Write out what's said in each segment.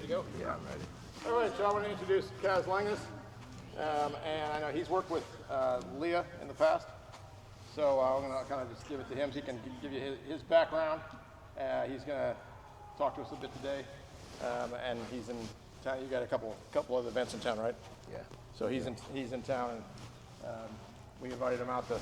ready to go? Yeah, I'm ready. All right, so I want to introduce Kaz Langus. And I know he's worked with Leah in the past. So I'm going to kind of just give it to him so he can give you his background. He's going to talk to us a bit today. And he's in town. You got a couple of events in town, right? Yeah. So he's in town, and we invited him out to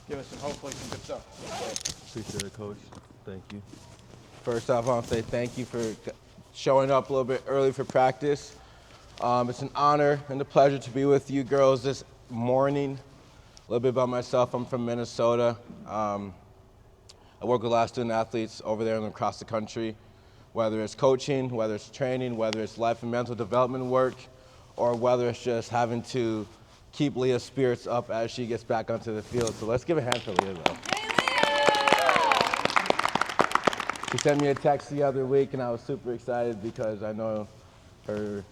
give us hopefully some good stuff. Appreciate it, Coach. Thank you. First off, I want to say thank you for showing up a little bit early for practice. It's an honor and a pleasure to be with you girls this morning. A little bit about myself, I'm from Minnesota. I work with a lot of student athletes over there and across the country, whether it's coaching, whether it's training, whether it's life and mental development work, or whether it's just having to keep Leah's spirits up as she gets back onto the field. So let's give a hand for Leah, though. She sent me a text the other week, and I was super excited because I know her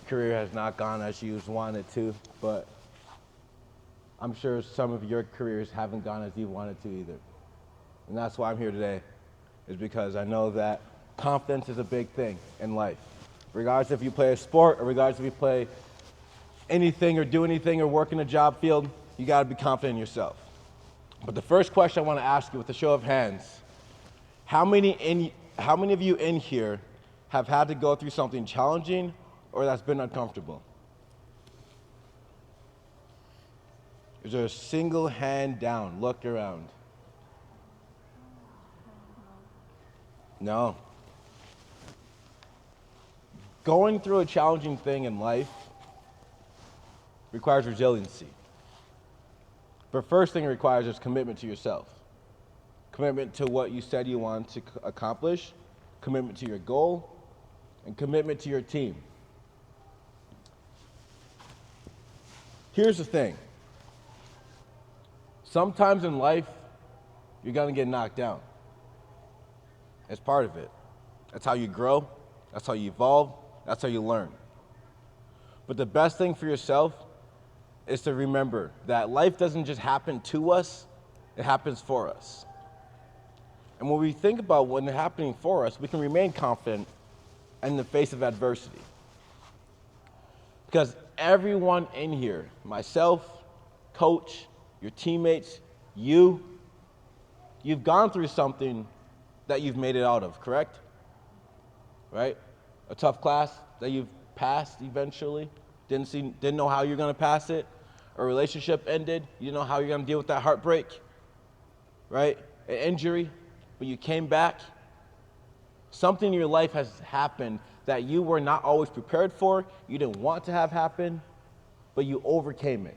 career has not gone as she wanted to, but I'm sure some of your careers haven't gone as you wanted to either. And that's why I'm here today, is because I know that confidence is a big thing in life. Regardless if you play a sport, or regardless if you play anything or do anything or work in a job field, you gotta be confident in yourself. But the first question I wanna ask you with a show of hands, how many of you in here have had to go through something challenging or that's been uncomfortable? Is there a single hand down? Look around. No. Going through a challenging thing in life requires resiliency. But first thing it requires is commitment to yourself. Commitment to what you said you want to accomplish, commitment to your goal, and commitment to your team. Here's the thing. Sometimes in life, you're gonna get knocked down. It's part of it. That's how you grow, that's how you evolve, that's how you learn. But the best thing for yourself is to remember that life doesn't just happen to us, it happens for us. And when we think about when it's happening for us, we can remain confident in the face of adversity. Because everyone in here, myself, coach, your teammates, you've gone through something that you've made it out of, correct? Right? A tough class that you've passed eventually, didn't know how you're gonna pass it. A relationship ended, you didn't know how you're gonna deal with that heartbreak, right? An injury, but you came back. Something in your life has happened that you were not always prepared for, you didn't want to have happen, but you overcame it.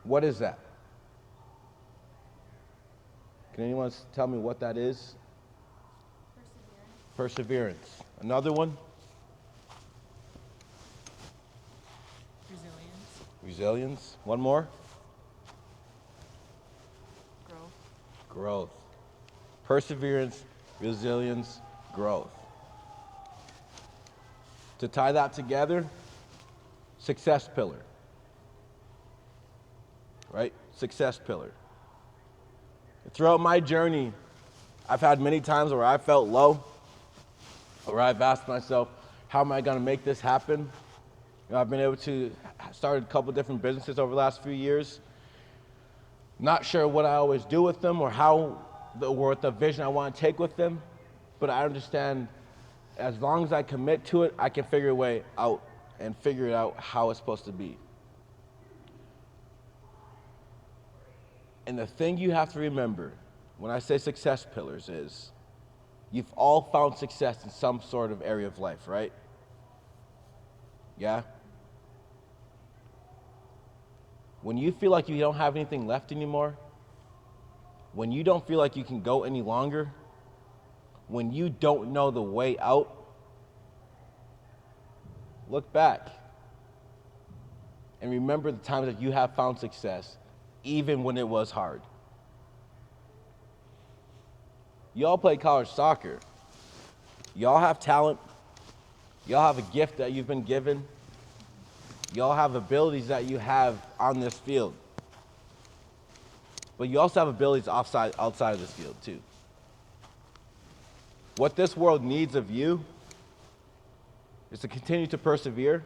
What is that? Can anyone tell me what that is? Perseverance. Another one? Resilience. One more? Growth. Perseverance, resilience, growth. To tie that together, success pillar. Right? Success pillar. Throughout my journey, I've had many times where I felt low, where I've asked myself, how am I gonna make this happen? You know, I've been able to start a couple different businesses over the last few years. Not sure what I always do with them or what the vision I want to take with them, but I understand as long as I commit to it, I can figure a way out and figure it out how it's supposed to be. And the thing you have to remember when I say success pillars is you've all found success in some sort of area of life, right? Yeah? When you feel like you don't have anything left anymore, when you don't feel like you can go any longer, when you don't know the way out, look back and remember the times that you have found success, even when it was hard. Y'all play college soccer. Y'all have talent. Y'all have a gift that you've been given. Y'all have abilities that you have on this field. But you also have abilities outside of this field too. What this world needs of you is to continue to persevere,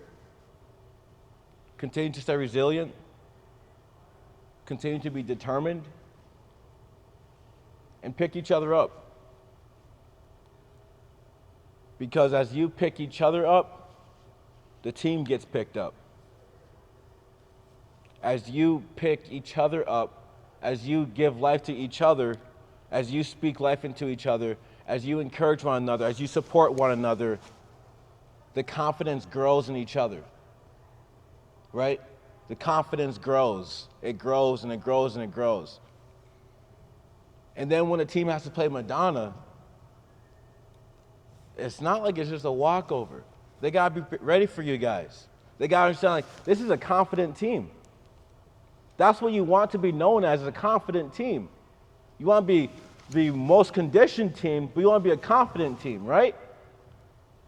continue to stay resilient, continue to be determined, and pick each other up. Because as you pick each other up, the team gets picked up. As you pick each other up, as you give life to each other, as you speak life into each other, as you encourage one another, as you support one another, the confidence grows in each other, right? The confidence grows. It grows and it grows and it grows. And then when a team has to play Madonna, it's not like it's just a walkover. They got to be ready for you guys. They got to understand, like, this is a confident team. That's what you want to be known as a confident team. You want to be the most conditioned team, but you want to be a confident team, right?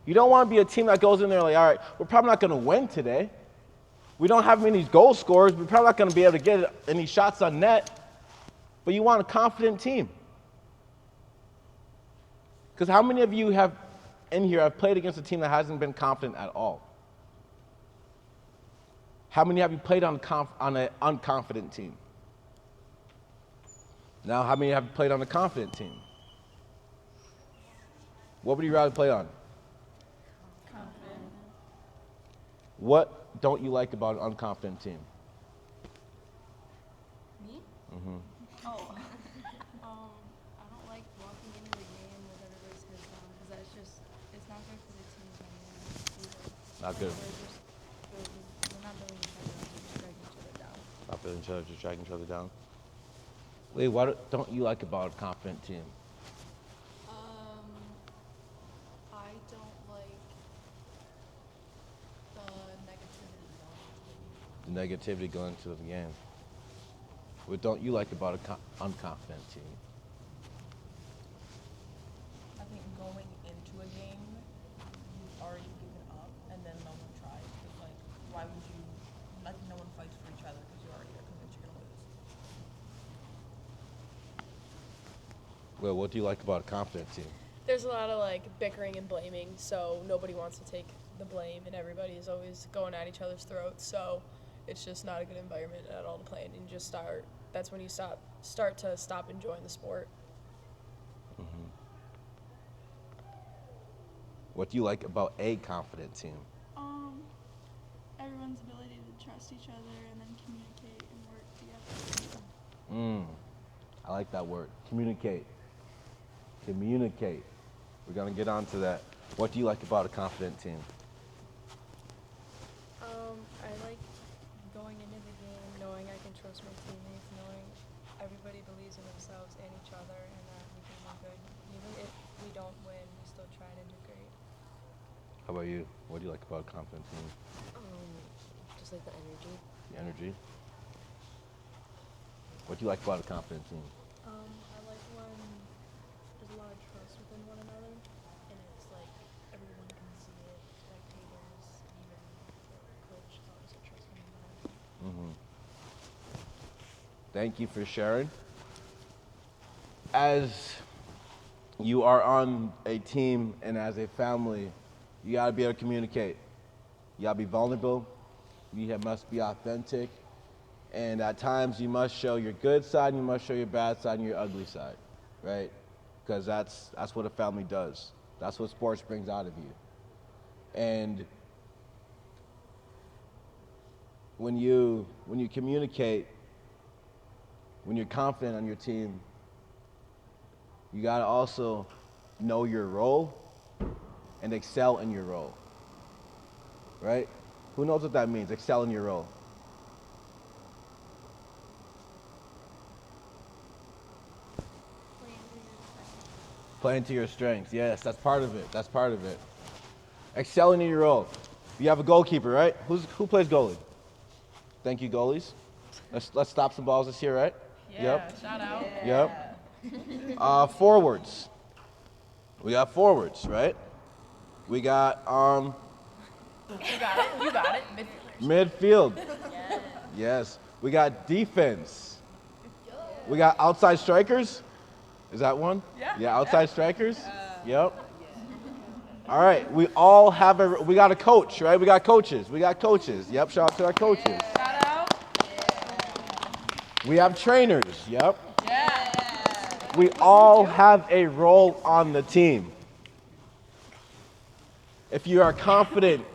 You don't want to be a team that goes in there like, all right, we're probably not going to win today. We don't have many goal scorers. We're probably not going to be able to get any shots on net. But you want a confident team. Because how many of you have played against a team that hasn't been confident at all? How many have you played on an unconfident team? Now, how many have you played on a confident team? What would you rather play on? Confident. What don't you like about an unconfident team? Me? Mm-hmm. Oh. I don't like walking into the game with everybody's heads down because it's not good for the team either. Not good. We're not building each other up, we're just dragging each other down. Not feeling each other, just dragging each other down. Lee, what don't you like about a confident team? I don't like the negativity The negativity going into the game. going into the game. What don't you like about an unconfident team? I think going into a game, you've already given up, and then no one tries. Because, like, why would you, like, no one fights for each other because you already are convinced you're going to lose. Well, what do you like about a confident team? There's a lot of like bickering and blaming, so nobody wants to take the blame, and everybody is always going at each other's throats. So it's just not a good environment at all to play in. And you just that's when you start to stop enjoying the sport. Mm-hmm. What do you like about a confident team? Everyone's ability to trust each other and then communicate and work together. I like that word, communicate. Communicate. We're gonna get on to that. What do you like about a confident team? I like going into the game knowing I can trust my teammates, knowing everybody believes in themselves and each other, and that we can do good. Even if we don't win, we still try to do great. How about you? What do you like about a confident team? Just like the energy. The energy. What do you like about a confident team? I like when there's a lot of trust within one another, and it's like everyone can see it, spectators, even the coach also trust one another. Thank you for sharing. As you are on a team and as a family, you gotta be able to communicate. You gotta be vulnerable. You must be authentic. And at times you must show your good side and you must show your bad side and your ugly side, right? Because that's what a family does. That's what sports brings out of you. And when you communicate, when you're confident on your team, you gotta also know your role and excel in your role, right? Who knows what that means, excel in your role? Playing to your strengths. Yes, that's part of it. That's part of it. Excelling in your role. You have a goalkeeper, right? Who plays goalie? Thank you, goalies. Let's stop some balls this year, right? Yeah, shout out. Yep. Forwards. We got forwards, right? We got You got it. midfield. Yes. We got defense. We got outside strikers. Is that one? Yeah. Yeah, outside strikers. Yep. All right, we all have we got a coach, right? We got coaches. Yep, shout out to our coaches. Shout out. We have trainers. Yep. We all have a role on the team. If you are confident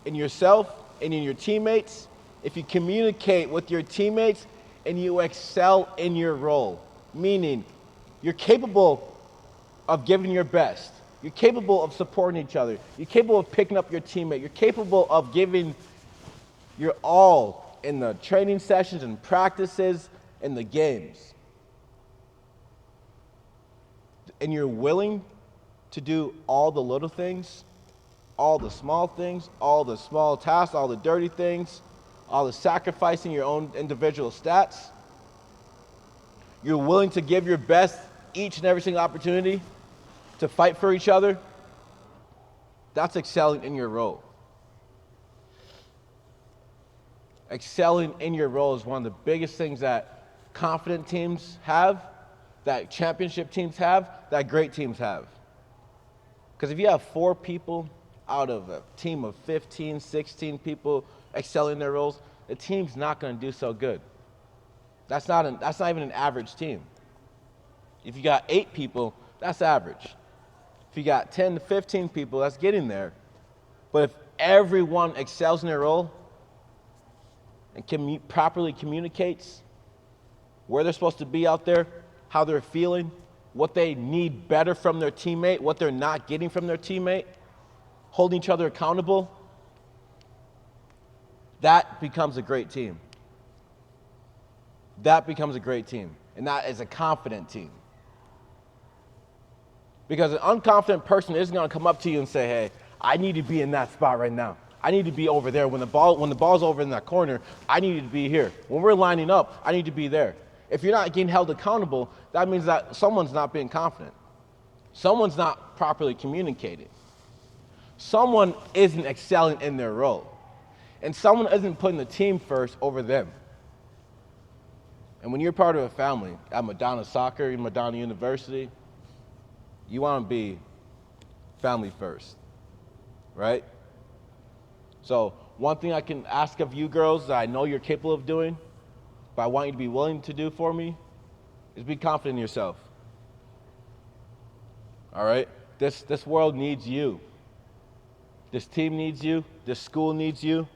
in yourself and in your teammates, if you communicate with your teammates and you excel in your role, meaning you're capable of giving your best, you're capable of supporting each other, you're capable of picking up your teammate, you're capable of giving your all in the training sessions and practices and the games. And you're willing to do all the little things, all the small things, all the small tasks, all the dirty things, all the sacrificing your own individual stats. You're willing to give your best each and every single opportunity to fight for each other. That's excelling in your role. Excelling in your role is one of the biggest things that confident teams have, that championship teams have, that great teams have. Because if you have 4 people out of a team of 15, 16 people excelling in their roles, the team's not going to do so good. That's not even an average team. If you got 8 people, that's average. If you got 10 to 15 people, that's getting there. But if everyone excels in their role and properly communicates where they're supposed to be out there, how they're feeling, what they need better from their teammate, what they're not getting from their teammate, holding each other accountable, that becomes a great team. That becomes a great team. And that is a confident team. Because an unconfident person isn't going to come up to you and say, hey, I need to be in that spot right now. I need to be over there. When the ball's over in that corner, I need to be here. When we're lining up, I need to be there. If you're not getting held accountable, that means that someone's not being confident. Someone's not properly communicating. Someone isn't excelling in their role. And someone isn't putting the team first over them. And when you're part of a family at Madonna Soccer, in Madonna University, you want to be family first, right? So one thing I can ask of you girls that I know you're capable of doing, but I want you to be willing to do for me, is be confident in yourself. All right? This world needs you. This team needs you. This school needs you.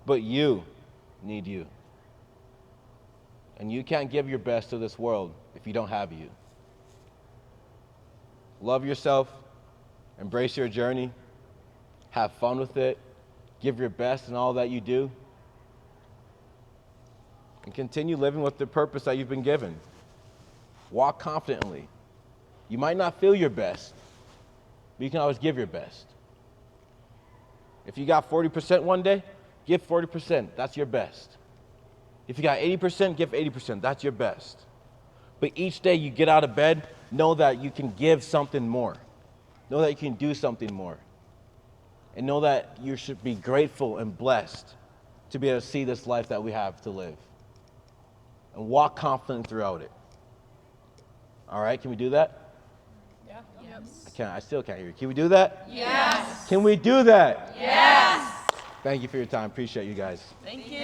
But you need you. And you can't give your best to this world if you don't have you. Love yourself. Embrace your journey. Have fun with it. Give your best in all that you do. And continue living with the purpose that you've been given. Walk confidently. You might not feel your best, but you can always give your best. If you got 40% one day, give 40%. That's your best. If you got 80%, give 80%. That's your best. But each day you get out of bed, know that you can give something more. Know that you can do something more. And know that you should be grateful and blessed to be able to see this life that we have to live. And walk confident throughout it. All right, can we do that? Yeah. Yes. I still can't hear you. Can we do that? Yes. Can we do that? Yes. Thank you for your time. Appreciate you guys. Thank you.